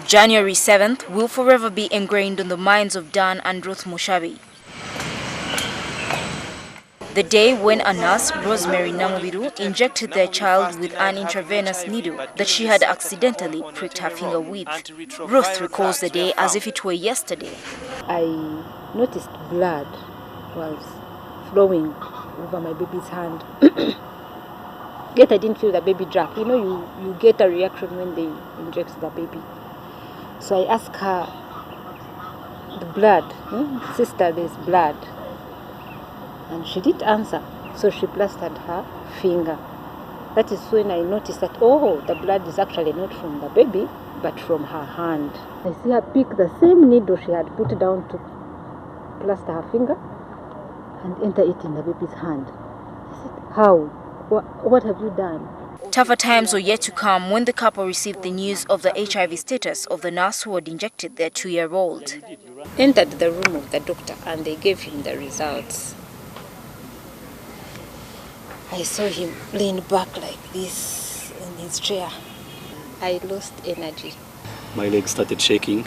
January 7th will forever be ingrained in the minds of Dan and Ruth Mushabe. The day when a nurse, Rosemary Namubiru, injected their child with an intravenous needle that she had accidentally pricked her finger with. Ruth recalls the day as if it were yesterday. I noticed blood was flowing over my baby's hand. Yet I didn't feel the baby drop. You know, you get a reaction when they inject the baby. So I asked her, the blood, sister, there's blood. And she didn't answer. So she plastered her finger. That is when I noticed that, oh, the blood is actually not from the baby, but from her hand. I see her pick the same needle she had put down to plaster her finger and enter it in the baby's hand. I said, how? What have you done? Tougher times were yet to come when the couple received the news of the HIV status of the nurse who had injected their 2-year-old. Entered the room of the doctor and they gave him the results. I saw him lean back like this in his chair. I lost energy. My legs started shaking.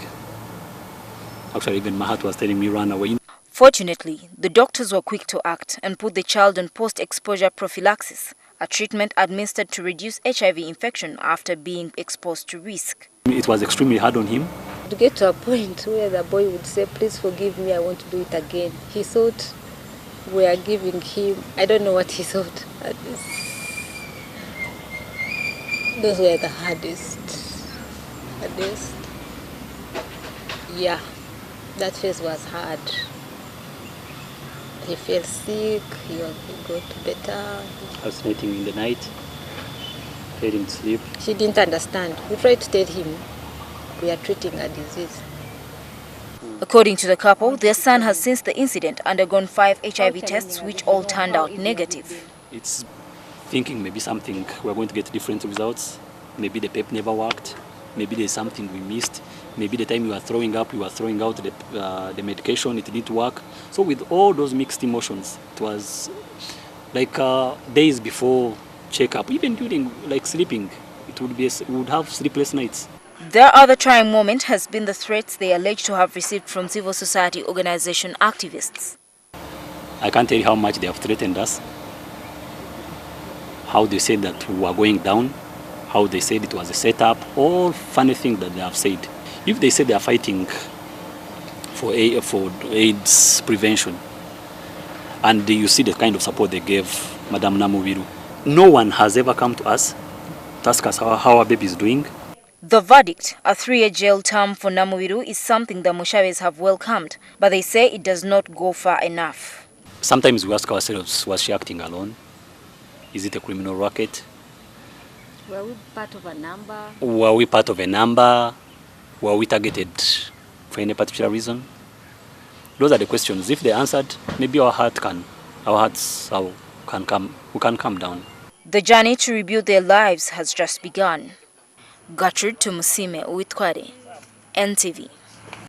Actually, even my heart was telling me run away. Fortunately, the doctors were quick to act and put the child on post-exposure prophylaxis, a treatment administered to reduce HIV infection after being exposed to risk. It was extremely hard on him. To get to a point where the boy would say, please forgive me, I want to do it again. He thought we are giving him, I don't know what he thought. Those were the hardest. Yeah, that phase was hard. He felt sick, he got better. Hallucinating in the night, failing to sleep. She didn't understand. We tried to tell him we are treating a disease. According to the couple, their son has since the incident undergone 5 HIV tests which all turned out negative. It's thinking maybe something, we're going to get different results. Maybe the PEP never worked. Maybe there's something we missed. Maybe the time you were throwing up, you were throwing out the medication, it didn't work. So with all those mixed emotions, it was like days before checkup, even during like sleeping, we would have sleepless nights. Their other trying moment has been the threats they allege to have received from civil society organization activists. I can't tell you how much they have threatened us, how they said that we were going down, how they said it was a setup, all funny things that they have said. If they say they are fighting for AIDS prevention, and you see the kind of support they gave Madam Namubiru, no one has ever come to us to ask us how our baby is doing. The verdict, a 3-year jail term for Namubiru, is something the Mushabes have welcomed, but they say it does not go far enough. Sometimes we ask ourselves, was she acting alone? Is it a criminal racket? Were we part of a number? Were we part of a number? Were we targeted for any particular reason? Those are the questions. If they answered, maybe we can calm down. The journey to rebuild their lives has just begun. Getrude Tumusime Uwitware, NTV.